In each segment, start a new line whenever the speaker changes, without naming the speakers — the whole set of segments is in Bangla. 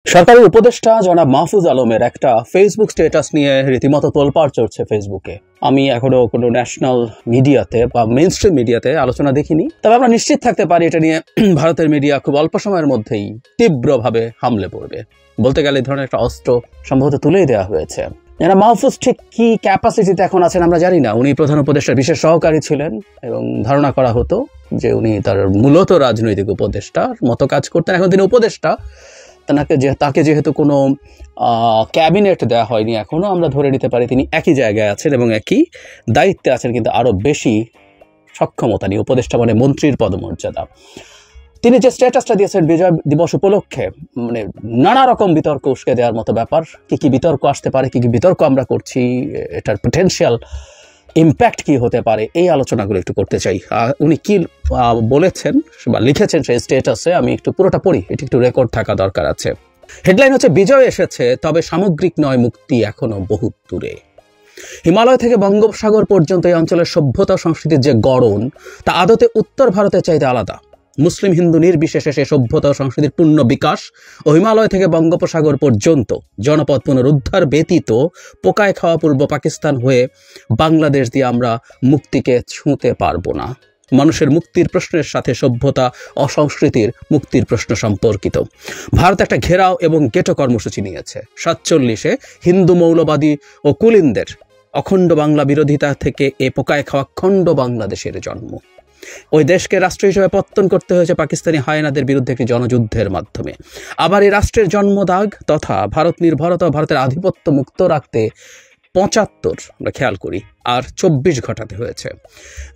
সরকারি উপদেষ্টা জনাব মাহফুজ আলমের একটা ফেসবুক স্ট্যাটাস নিয়ে রীতিমতো তোলপাড় চড়ছে ফেসবুকে। আমি এখনো কোনো ন্যাশনাল মিডিয়াতে বা মেইনস্ট্রিম মিডিয়াতে আলোচনা দেখিনি, তবে আমরা নিশ্চিত থাকতে পারি এটা নিয়ে ভারতের মিডিয়া খুব অল্প সময়ের মধ্যেই তীব্রভাবে হামলে পড়বে। বলতে গেলে এই ধরনের একটা অস্ত্র সম্ভবত তুলেই দেওয়া হয়েছে। মাহফুজ ঠিক কি ক্যাপাসিটিতে এখন আছেন আমরা জানি না। উনি প্রধান উপদেষ্টার বিশেষ সহকারী ছিলেন এবং ধারণা করা হতো যে উনি তার মূলত রাজনৈতিক উপদেষ্টার মতো কাজ করতেন। এখন তিনি উপদেষ্টা, তাকে যেহেতু কোনো ক্যাবিনেট দেওয়া হয়নি এখনো, আমরা ধরে নিতে পারি তিনি একই জায়গায় আছেন এবং একই দায়িত্বে আছেন, কিন্তু আরও বেশি সক্ষমতা নিয়ে। উপদেষ্টা মানে মন্ত্রীর পদমর্যাদা। তিনি যে স্ট্যাটাসটা দিয়েছেন বিজয় দিবস উপলক্ষে, মানে নানা রকম বিতর্ক উস্কে দেওয়ার মতো ব্যাপার। কি বিতর্ক আসতে পারে, কি বিতর্ক আমরা করছি, এটার পটেনশিয়াল ইম্প্যাক্ট কি হতে পারে, এই আলোচনাগুলো একটু করতে চাই। উনি কি বলেছেন বা লিখেছেন সেই স্ট্যাটাসে, আমি একটু পুরোটা পড়ি, এটি একটু রেকর্ড থাকা দরকার আছে। হেডলাইন হচ্ছে, বিজয় এসেছে তবে সামগ্রিক নয়, মুক্তি এখনো বহু দূরে। হিমালয় থেকে বঙ্গোপসাগর পর্যন্ত এই অঞ্চলের সভ্যতা সংস্কৃতির যে গড়ন, তা আদতে উত্তর ভারতের চাইতে আলাদা। মুসলিম হিন্দু নির্বিশেষে সে সভ্যতা ও সংস্কৃতির পূর্ণ বিকাশ ও হিমালয় থেকে বঙ্গোপসাগর পর্যন্ত জনপদ পুনরুদ্ধার ব্যতীত পোকায় খাওয়া পূর্ব পাকিস্তান হয়ে বাংলাদেশ দিয়ে আমরা মুক্তিকে ছুঁতে পারবো না। মানুষের মুক্তির প্রশ্নের সাথে সভ্যতা ও সংস্কৃতির মুক্তির প্রশ্ন সম্পর্কিত। ভারত একটা ঘেরাও এবং গেটো কর্মসূচি নিয়েছে। 47-এ হিন্দু মৌলবাদী ও কুলিনদের অখণ্ড বাংলা বিরোধিতা থেকে এ পোকায় খাওয়া খণ্ড বাংলাদেশের জন্ম। ওই দেশকে রাষ্ট্র হিসেবে পত্তন করতে হয়েছে পাকিস্তানি হায়নাদের বিরুদ্ধে একটি জনযুদ্ধের মাধ্যমে। আবার এই রাষ্ট্রের জন্মদাগ তথা ভারত নির্ভরতা, ভারতের আধিপত্য মুক্ত রাখতে 75 আমরা খেয়াল করি আর 24 ঘটাতে হয়েছে।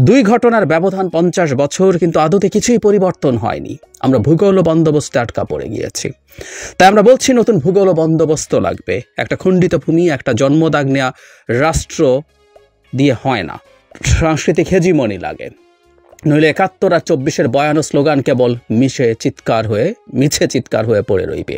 দুই ঘটনার ব্যবধান 50 বছর, কিন্তু আদতে কিছুই পরিবর্তন হয়নি। আমরা ভূগোল বন্দোবস্তে আটকা পড়ে গিয়েছি। তাই আমরা বলছি নতুন ভূগোল বন্দোবস্ত লাগবে। একটা খণ্ডিত ভূমি, একটা জন্মদাগ নেওয়া রাষ্ট্র দিয়ে হয় না, সাংস্কৃতিক হেজিমনি লাগে। নইলে 71 আর 24-এর বয়ানো স্লোগান কেবল মিছে চিৎকার হয়ে পড়ে রইবে।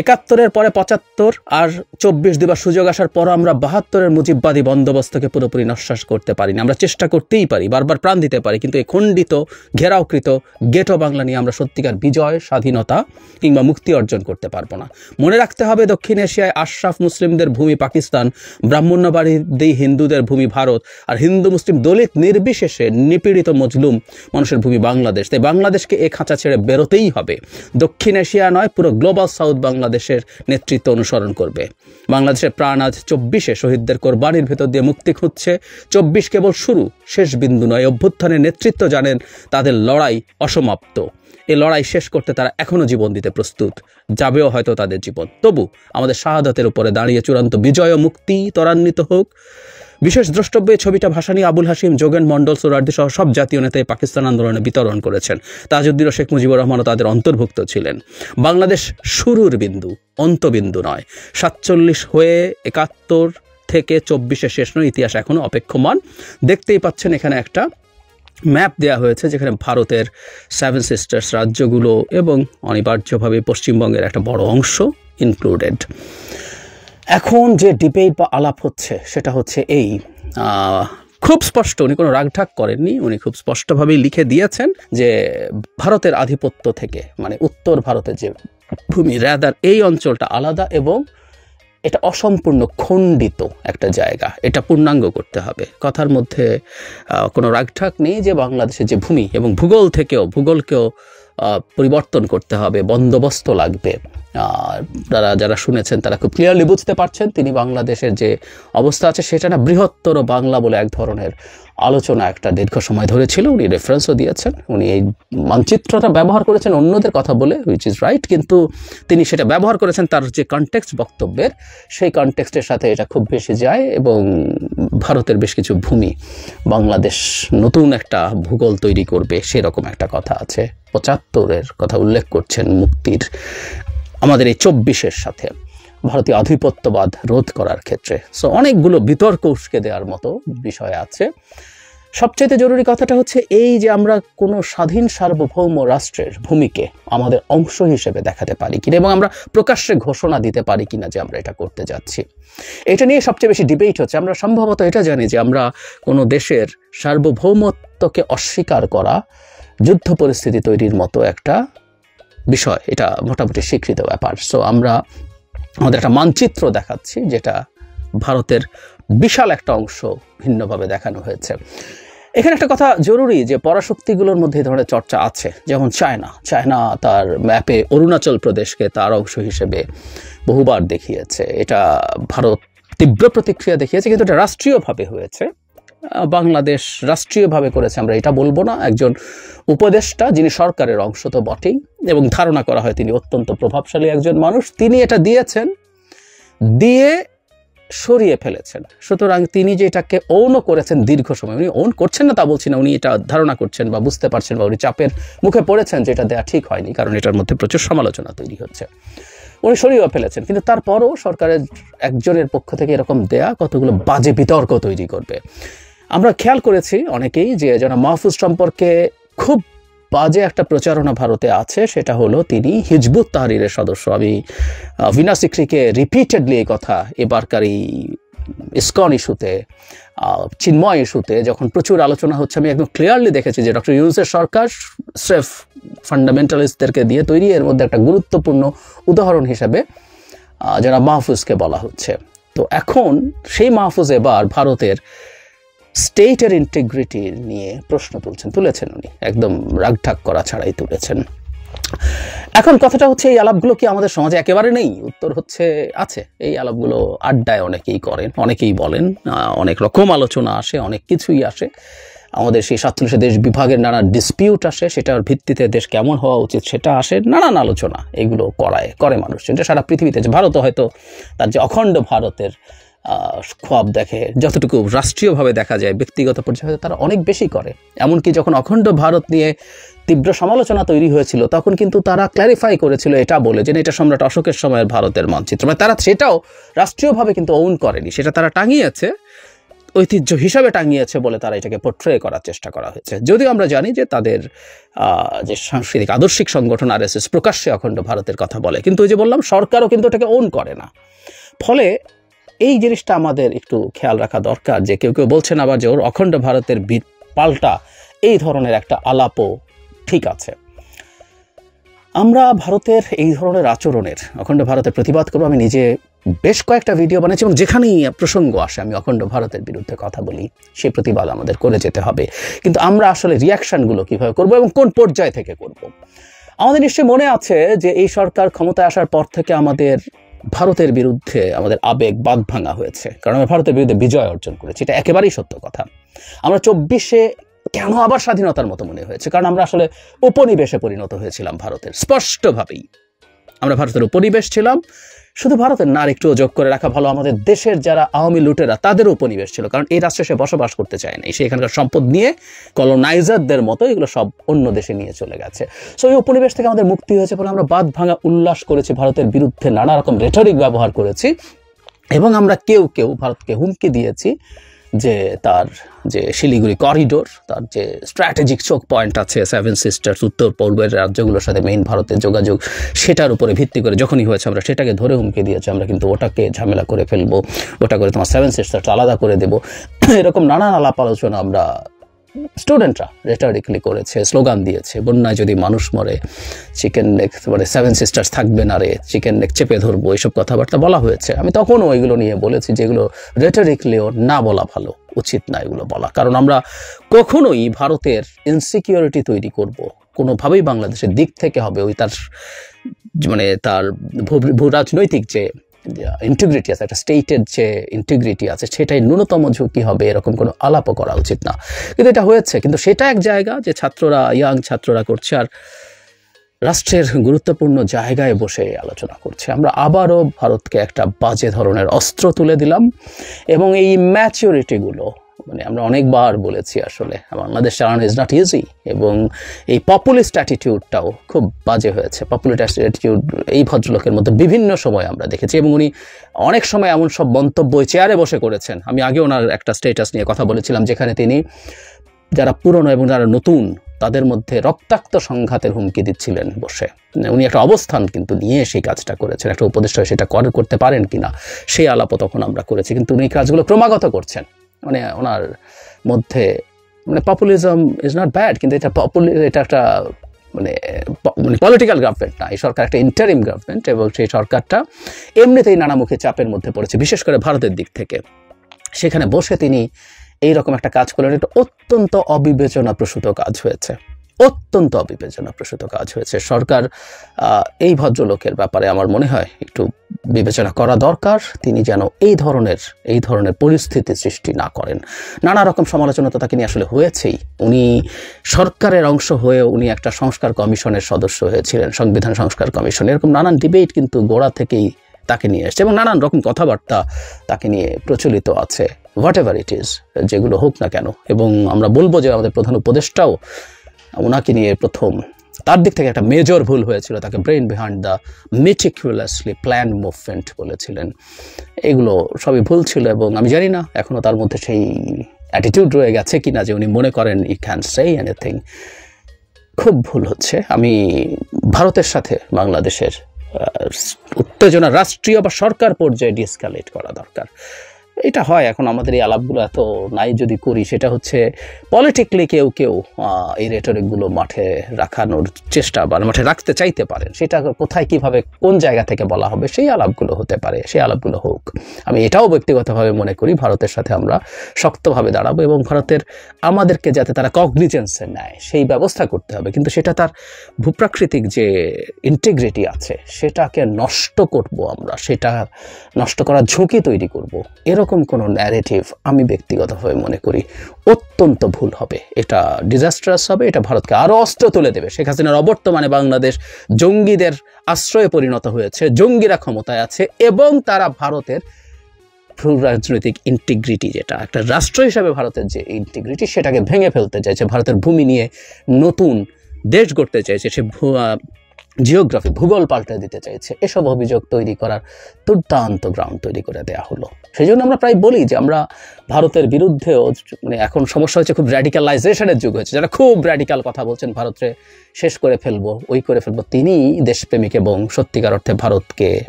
71-এর পরে 75 আর 24 দিবার সুযোগ আসার পর আমরা 72-এর মুজিববাদী বন্দোবস্তকে পুরোপুরি নস্যাৎ করতে পারি না। আমরা চেষ্টা করতেই পারি, বারবার প্রাণ দিতে পারি, কিন্তু এই খণ্ডিত ঘেরাওকৃত গেটো বাংলা নিয়ে আমরা সত্যিকার বিজয়, স্বাধীনতা কিংবা মুক্তি অর্জন করতে পারবো না। মনে রাখতে হবে, দক্ষিণ এশিয়ায় আশরাফ মুসলিমদের ভূমি পাকিস্তান, ব্রাহ্মণ্যবাদী হিন্দুদের ভূমি ভারত, আর হিন্দু মুসলিম দলিত নির্বিশেষে নিপীড়িত মজলুম মানুষের ভূমি বাংলাদেশ। তাই বাংলাদেশকে এ খাঁচা ছেড়ে বেরোতেই হবে। দক্ষিণ এশিয়া নয়, পুরো গ্লোবাল সাউথ বাংলাদেশের নেতৃত্ব অনুসরণ করবে। বাংলাদেশের প্রাণ আজ 24-এ শহীদদের কোরবানির ভেতর দিয়ে মুক্তি খুঁজছে। 24 কেবল শুরু, শেষ বিন্দু নয়। অভ্যুত্থানের নেতৃত্ব জানেন তাদের লড়াই অসমাপ্ত। এই লড়াই শেষ করতে তারা এখনো জীবন দিতে প্রস্তুত, যাবেও হয়তো তাদের জীবন। তবু আমাদের শাহাদাতের উপরে দাঁড়িয়ে চূড়ান্ত বিজয় ও মুক্তি ত্বরান্বিত হোক। বিশেষ দ্রষ্টব্য এই ছবিটা ভাসানী আবুল হাশিম, যোগেন মণ্ডল, সোহরাওয়ার্দী সহ সব জাতীয় নেতাই পাকিস্তান আন্দোলনে বিতরণ করেছেন। তাজউদ্দিন ও শেখ মুজিবুর রহমানও তাদের অন্তর্ভুক্ত ছিলেন। বাংলাদেশ শুরুর বিন্দু, অন্তবিন্দু নয়। 47 হয়ে 71 থেকে 24-এ শেষ নয়, ইতিহাস এখনো অপেক্ষমান। দেখতেই পাচ্ছেন এখানে একটা ম্যাপ দেওয়া হয়েছে, যেখানে ভারতের 7 সিস্টার্স রাজ্যগুলো এবং অনিবার্যভাবে পশ্চিমবঙ্গের একটা বড় অংশ ইনক্লুডেড। এখন যে ডিবেট বা আলাপ হচ্ছে সেটা হচ্ছে এই, খুব স্পষ্ট, উনি কোনো রাগঢাক করেননি, উনি খুব স্পষ্টভাবেই লিখে দিয়েছেন যে ভারতের আধিপত্য থেকে, মানে উত্তর ভারতের যে ভূমি, রাদার এই অঞ্চলটা আলাদা এবং এটা অসম্পূর্ণ খণ্ডিত একটা জায়গা, এটা পূর্ণাঙ্গ করতে হবে। কথার মধ্যে কোনো রাগঢাক নেই যে বাংলাদেশের যে ভূমি এবং ভূগোলকেও পরিবর্তন করতে হবে, বন্দোবস্ত লাগবে। যারা শুনেছেন তারা খুব ক্লিয়ারলি বুঝতে পারছেন তিনি বাংলাদেশের যে অবস্থা আছে সেটা না বৃহত্তর বাংলা বলে এক ধরনের আলোচনা একটা দীর্ঘ সময় ধরে ছিল। উনি রেফারেন্সও দিয়েছেন, উনি এই মানচিত্রটা ব্যবহার করেছেন অন্যদের কথা বলে, হুইচ ইজ রাইট, কিন্তু তিনি সেটা ব্যবহার করেছেন তার যে কনটেক্সট বক্তব্যের, সেই কনটেক্সটের সাথে এটা খুব বেশি যায় এবং ভারতের বেশ কিছু ভূমি বাংলাদেশ নতুন একটা ভূগোল তৈরি করবে সেরকম একটা কথা আছে। 75-এর কথা উল্লেখ করছেন মুক্তির, আমাদের এই 24-এর সাথে ভারতীয় আধিপত্যবাদ রোধ করার ক্ষেত্রে। সো অনেকগুলো বিতর্ক উস্কে দেওয়ার মতো বিষয় আছে। সবচেয়ে জরুরি কথাটা হচ্ছে এই যে আমরা কোনো স্বাধীন সার্বভৌম রাষ্ট্রের ভূমিকে আমাদের অংশ হিসেবে দেখাতে পারি কিনা এবং আমরা প্রকাশ্যে ঘোষণা দিতে পারি কিনা যে আমরা এটা করতে যাচ্ছি। এটা নিয়ে সবচেয়ে বেশি ডিবেট হচ্ছে। আমরা সম্ভবত এটা জানি যে আমরা কোনো দেশের সার্বভৌমত্বকে অস্বীকার করা, যুদ্ধ পরিস্থিতি তৈরির মতো একটা বিষয়, এটা মোটামুটি স্বীকৃত ব্যাপার। সো আমরা আমাদের একটা মানচিত্র দেখাচ্ছি যেটা ভারতের বিশাল একটা অংশ ভিন্নভাবে দেখানো হয়েছে। এখানে একটা কথা জরুরি যে পরাশক্তিগুলোর মধ্যে এই ধরনের চর্চা আছে, যেমন চায়না তার ম্যাপে অরুণাচল প্রদেশকে তার অংশ হিসেবে বহুবার দেখিয়েছে। এটা ভারত তীব্র প্রতিক্রিয়া দেখিয়েছে, কিন্তু এটা রাষ্ট্রীয়ভাবে হয়েছে। বাংলাদেশ রাষ্ট্রীয়ভাবে করেছে আমরা এটা বলবো না। একজন উপদেষ্টা যিনি সরকারের অংশ তো বটেই, এবং ধারণা করা হয় তিনি অত্যন্ত প্রভাবশালী একজন মানুষ, তিনি এটা দিয়েছেন, দিয়ে সরিয়ে ফেলেছেন। সুতরাং তিনি যে এটাকে ওনও করেছেন দীর্ঘ সময়, উনি ওন করছেন না তা বলছি না, উনি এটা ধারণা করছেন বা বুঝতে পারছেন বা উনি চাপের মুখে পড়েছেন যে এটা দেওয়া ঠিক হয়নি, কারণ এটার মধ্যে প্রচুর সমালোচনা তৈরি হচ্ছে, উনি সরিয়েও ফেলেছেন। কিন্তু তারপরও সরকারের একজনের পক্ষ থেকে এরকম দেয়া কতগুলো বাজে বিতর্ক তৈরি করবে। আমরা খেয়াল করেছি অনেকেই যে জনাব মাহফুজ সম্পর্কে খুব বাজে একটা প্রচারণা ভারতে আছে, সেটা হলো তিনি হিজবুত তাহরিরের সদস্য। আমি ভিনা সিকরিকে রিপিটেডলি এই কথা এবারকার এই ইসকন ইস্যুতে, চিন্ময় ইস্যুতে যখন প্রচুর আলোচনা হচ্ছে, আমি একদম ক্লিয়ারলি দেখেছি যে ডক্টর ইউনূসের সরকার স্রেফ ফান্ডামেন্টালিস্টদেরকে দিয়ে তৈরি, এর মধ্যে একটা গুরুত্বপূর্ণ উদাহরণ হিসেবে যারা মাহফুজকে বলা হচ্ছে। তো এখন সেই মাহফুজ এবার ভারতের স্টেটের ইন্টিগ্রিটি নিয়ে প্রশ্ন তুলেছেন উনি, একদম রাগঢাক করা ছাড়াই তুলেছেন। এখন কথাটা হচ্ছে এই আলাপগুলো কি আমাদের সমাজে একেবারে নেই? উত্তর হচ্ছে আছে। এই আলাপগুলো আড্ডায় অনেকেই করেন, অনেকেই বলেন, অনেক রকম আলোচনা আসে, অনেক কিছুই আসে। আমাদের সেই 47 দেশ বিভাগের নানা ডিসপিউট আসে, সেটার ভিত্তিতে দেশ কেমন হওয়া উচিত সেটা আসে, নানান আলোচনা এগুলো করে মানুষ। এটা সারা পৃথিবীতে, যে ভারতও হয়তো তার যে অখণ্ড ভারতের খ্বাব দেখে, যতটুকু রাষ্ট্রীয়ভাবে দেখা যায়, ব্যক্তিগত পর্যায়ে তারা অনেক বেশি করে। এমনকি যখন অখণ্ড ভারত নিয়ে তীব্র সমালোচনা তৈরি হয়েছিল, তখন কিন্তু তারা ক্ল্যারিফাই করেছিল এটা বলে যে এটা সম্রাট অশোকের সময়ের ভারতের মানচিত্র। মানে তারা সেটাও রাষ্ট্রীয়ভাবে কিন্তু ওন করেনি, সেটা তারা টাঙিয়েছে, ঐতিহ্য হিসাবে টাঙিয়েছে বলে তারা এটাকে পোট্রে করার চেষ্টা করা হয়েছে। যদিও আমরা জানি যে তাদের যে সাংস্কৃতিক আদর্শিক সংগঠন আরএসএস প্রকাশ্যে অখণ্ড ভারতের কথা বলে, কিন্তু ওই যে বললাম সরকারও কিন্তু এটাকে ওন করে না। ফলে এই জিনিসটা আমাদের একটু খেয়াল রাখা দরকার, যে কেউ কেউ বলছেন আবার যে ওর অখণ্ড ভারতের পাল্টা এই ধরনের একটা আলাপও ঠিক আছে। আমরা ভারতের এই ধরনের আচরণের, অখণ্ড ভারতের প্রতিবাদ করবো। আমি নিজে বেশ কয়েকটা ভিডিও বানিয়েছি, এবং যেখানেই প্রসঙ্গ আসে আমি অখণ্ড ভারতের বিরুদ্ধে কথা বলি, সেই প্রতিবাদ আমাদের করে যেতে হবে। কিন্তু আমরা আসলে রিয়াকশানগুলো কীভাবে করব এবং কোন পর্যায় থেকে করব? আমাদের নিশ্চয়ই মনে আছে যে এই সরকার ক্ষমতায় আসার পর থেকে আমাদের ভারতের বিরুদ্ধে আমাদের আবেগ বাঁধ ভাঙা হয়েছে, কারণ আমরা ভারতের বিরুদ্ধে বিজয় অর্জন করেছি, এটা একেবারেই সত্য কথা। আমরা 24-এ কেন আবার স্বাধীনতার মতো মনে হয়েছে, কারণ আমরা আসলে উপনিবেশে পরিণত হয়েছিলাম ভারতের। স্পষ্টভাবেই আমরা ভারতের উপনিবেশ ছিলাম। শুধু ভারতের না, একটু যোগ করে রাখা ভালো, আমাদের দেশের যারা আওয়ামী লুটেরা তাদেরও উপনিবেশ ছিল, কারণ এই রাষ্ট্রে সে বসবাস করতে চায় না, সে এখানকার সম্পদ নিয়ে কলোনাইজারদের মতো এগুলো সব অন্য দেশে নিয়ে চলে গেছে। সো এই উপনিবেশ থেকে আমাদের মুক্তি হয়েছে বলে আমরা বাঁধ ভাঙা উল্লাস করেছি, ভারতের বিরুদ্ধে নানা রকম রেটরিক ব্যবহার করেছি, এবং আমরা কেউ কেউ ভারতকে হুমকি দিয়েছি যে তার যে শিলিগুড়ি করিডোর, তার যে স্ট্র্যাটেজিক চোক পয়েন্ট আছে, 7 সিস্টার্স, উত্তর পূর্বের রাজ্যগুলোর সাথে মেইন ভারতের যোগাযোগ, সেটার উপরে ভিত্তি করে যখনই হয়েছে আমরা সেটাকে ধরে হুমকি দিয়েছি, আমরা কিন্তু ওটাকে ঝামেলা করে ফেলবো, ওটা করে তোমার 7 সিস্টার্স আলাদা করে দেবো। এরকম নানান আলাপ আলোচনা আমরা স্টুডেন্টরা রেটারিক্যালি করেছে, স্লোগান দিয়েছে, বন্যায় যদি মানুষ মরে চিকেন নেক, মানে 7 সিস্টার্স থাকবে না রে, চিকেন নেক চেপে ধরবো, এইসব কথাবার্তা বলা হয়েছে। আমি তখনও এগুলো নিয়ে বলেছি যে এগুলো রেটারিক্যালিও না বলা ভালো, উচিত না এগুলো বলা, কারণ আমরা কখনোই ভারতের ইনসিকিউরিটি তৈরি করব কোনোভাবেই বাংলাদেশের দিক থেকে হবে ওই তার মানে তার ভূ রাজনৈতিক যে ইন্টিগ্রিটি আছে, একটা স্টেটের যে ইন্টিগ্রিটি আছে, সেটাই ন্যূনতম ঝুঁকি হবে, এরকম কোনো আলাপও করা উচিত না। কিন্তু এটা হয়েছে, কিন্তু সেটা এক জায়গা যে ছাত্ররা, ইয়াং ছাত্ররা করছে, আর রাষ্ট্রের গুরুত্বপূর্ণ জায়গায় বসে আলোচনা করছে। আমরা আবারও ভারতকে একটা বাজে ধরনের অস্ত্র তুলে দিলাম, এবং এই ম্যাচিউরিটিগুলো মানে আমরা অনেকবার বলেছি আসলে বাংলাদেশ চালানো ইজ নট ইজি, এবং এই পপুলিস্ট অ্যাটিটিউডটাও খুব বাজে হয়েছে। পপুলিস্ট অ্যাটিটিউড এই ভদ্রলোকের মধ্যে বিভিন্ন সময় আমরা দেখেছি, এবং উনি অনেক সময় এমন সব মন্তব্য চেয়ারে বসে করেছেন। আমি আগে ওনার একটা স্ট্যাটাস নিয়ে কথা বলেছিলাম, যেখানে তিনি যারা পুরনো এবং যারা নতুন তাদের মধ্যে রক্তাক্ত সংঘাতের হুমকি দিচ্ছিলেন বসে। উনি একটা অবস্থান কিন্তু নিয়ে সেই কাজটা করেছেন, একটা উপদেষ্টা সেটা করতে পারেন কিনা সেই আলাপও তখন আমরা করেছি, কিন্তু উনি কাজগুলো ক্রমাগত করছেন। মানে ওনার মধ্যে মানে পপুলিজম ইজ নট ব্যাড, কিন্তু এটা একটা মানে মানে পলিটিক্যাল গভর্নমেন্ট না, এই সরকার একটা ইন্টারিম গভর্নমেন্ট, এবং সেই সরকারটা এমনিতেই নানামুখী চাপের মধ্যে পড়েছে, বিশেষ করে ভারতের দিক থেকে। সেখানে বসে তিনি এইরকম একটা কাজ করলেন, এটা অত্যন্ত অবিবেচনাপ্রসূত কাজ হয়েছে, অত্যন্ত অবিবেচনাপ্রসূত কাজ হয়েছে। সরকার এই ভদ্রলোকের ব্যাপারে আমার মনে হয় একটু বিবেচনা করা দরকার, তিনি যেন এই ধরনের পরিস্থিতি সৃষ্টি না করেন। নানা রকম সমালোচনা তো তাকে নিয়ে আসলে হয়েছেই। উনি সরকারের অংশ হয়ে উনি একটা সংস্কার কমিশনের সদস্য হয়েছিলেন, সংবিধান সংস্কার কমিশন, এরকম নানান ডিবেট কিন্তু গোড়া থেকেই তাকে নিয়ে এসছে, এবং নানান রকম কথাবার্তা তাকে নিয়ে প্রচলিত আছে, হোয়াট এভার ইট ইজ, যেগুলো হোক না কেন। এবং আমরা বলবো যে আমাদের প্রধান উপদেষ্টাও ওনাকে নিয়ে প্রথম তার দিক থেকে একটা মেজর ভুল হয়েছিল, তাকে brain behind the meticulously plan movement বলেছিলেন। এগুলো সবই ভুল ছিল, এবং আমি জানি না এখনও তার মধ্যে সেই অ্যাটিটিউড রয়ে গেছে কিনা যে উনি মনে করেন ই ক্যান সে এনিথিং। খুব ভুল হচ্ছে। আমি ভারতের সাথে বাংলাদেশের উত্তেজনা রাষ্ট্রীয় বা সরকার পর্যায়ে ডিএসকালেট করা দরকার। এটা হয় এখন আমাদের এই আলাপগুলো এত নাই যদি করি, সেটা হচ্ছে পলিটিক্যালি কেউ এই রেটরিকগুলো মাঠে রাখানোর চেষ্টা বা মাঠে রাখতে চাইতে পারেন, সেটা কোথায় কিভাবে কোন জায়গা থেকে বলা হবে সেই আলাপগুলো হতে পারে, সেই আলাপগুলো হোক। আমি এটাও ব্যক্তিগতভাবে মনে করি ভারতের সাথে আমরা শক্তভাবে দাঁড়াবো, এবং ভারতের আমাদেরকে যাতে তারা কগনিজেন্সে নেয় সেই ব্যবস্থা করতে হবে, কিন্তু সেটা তার ভূপ্রাকৃতিক যে ইন্টিগ্রিটি আছে সেটাকে নষ্ট করব আমরা, সেটা নষ্ট করার ঝুঁকি তৈরি করব, এরকম কোনো ন্যারেটিভ আমি ব্যক্তিগতভাবে মনে করি অত্যন্ত ভুল হবে। এটা ডিজাস্ট্রাস হবে, এটা ভারতকে আরও অস্ত্র তুলে দেবে। শেখ হাসিনার অবর্তমানে বাংলাদেশ জঙ্গিদের আশ্রয়ে পরিণত হয়েছে, জঙ্গিরা ক্ষমতায় আছে, এবং তারা ভারতের রাজনৈতিক ইন্টিগ্রিটি, যেটা একটা রাষ্ট্র হিসাবে ভারতের যে ইন্টিগ্রিটি, সেটাকে ভেঙে ফেলতে চাইছে, ভারতের ভূমি নিয়ে নতুন দেশ গড়তে চাইছে, সে জিওগ্রাফি ভূগোল পাল্টে দিতে চাইছে। এসব অভিযোগ তৈরি করার দুর্দান্ত গ্রাউন্ড তৈরি করে দেওয়া হলো। সেই জন্য আমরা প্রায় বলি যে আমরা ভারতের বিরুদ্ধেও, মানে এখন সমস্যা হচ্ছে খুব র্যাডিক্যালাইজেশনের যুগ হয়েছে, যারা খুব র্যাডিক্যাল কথা বলছেন, ভারতকে শেষ করে ফেলবো, ওই করে ফেলবো, তিনি দেশপ্রেমিক এবং সত্যিকার অর্থে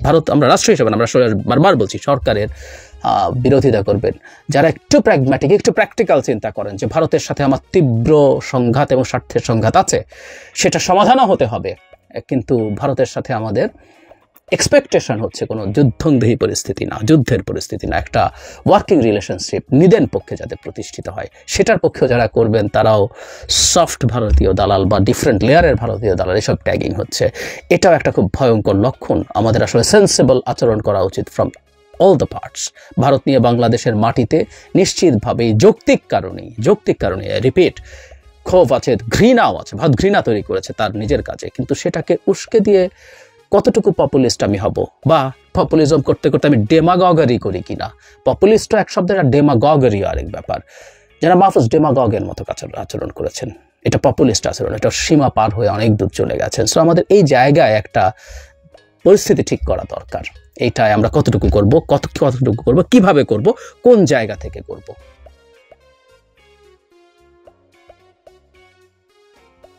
ভারত আমরা রাষ্ট্র হিসেবে, আমরা বারবার বলছি সরকারের বিরোধিতা করবেন যারা একটু প্র্যাগম্যাটিক, একটু প্র্যাকটিক্যাল চিন্তা করেন যে ভারতের সাথে আমার তীব্র সংঘাত এবং স্বার্থের সংঘাত আছে, সেটা সমাধানও হতে হবে, কিন্তু ভারতের সাথে আমাদের এক্সপেকটেশন হচ্ছে কোনো যুদ্ধংদেহী পরিস্থিতি না, যুদ্ধের পরিস্থিতি না, একটা ওয়ার্কিং রিলেশনশিপ নিদেন পক্ষে যাতে প্রতিষ্ঠিত হয়, সেটার পক্ষেও যারা করবেন তারাও সফট ভারতীয় দালাল বা ডিফারেন্ট লেয়ারের ভারতীয় দালাল, এসব ট্যাগিং হচ্ছে। এটাও একটা খুব ভয়ঙ্কর লক্ষণ। আমাদের আসলে সেন্সিবল আচরণ করা উচিত from all the parts. Bharat নিয়ে বাংলাদেশের মাটিতে নিশ্চিতভাবেই যৌক্তিক কারণে রিপিট ক্ষোভ আছে, ঘৃণাও আছে, ভারত ঘৃণা তৈরি করেছে তার নিজের কাজে, কিন্তু সেটাকে উস্কে দিয়ে কতটুকু পপুলিস্ট আমি হব, বা পপুলিজম করতে করতে আমি ডেমাগগেরি করি কিনা। পপুলিস্টও এক শব্দের, আর ডেমাগগেরিও আরেক ব্যাপার। যারা মাহফুজ ডেমাগগের মতো আচরণ করেছেন, এটা পপুলিস্ট আচরণ, এটা সীমা পার হয়ে অনেক দূর চলে গেছেন। সো আমাদের এই জায়গায় একটা পরিস্থিতি ঠিক করা দরকার। এইটাই আমরা কতটুকু করব, কিভাবে করব, কোন জায়গা থেকে করব।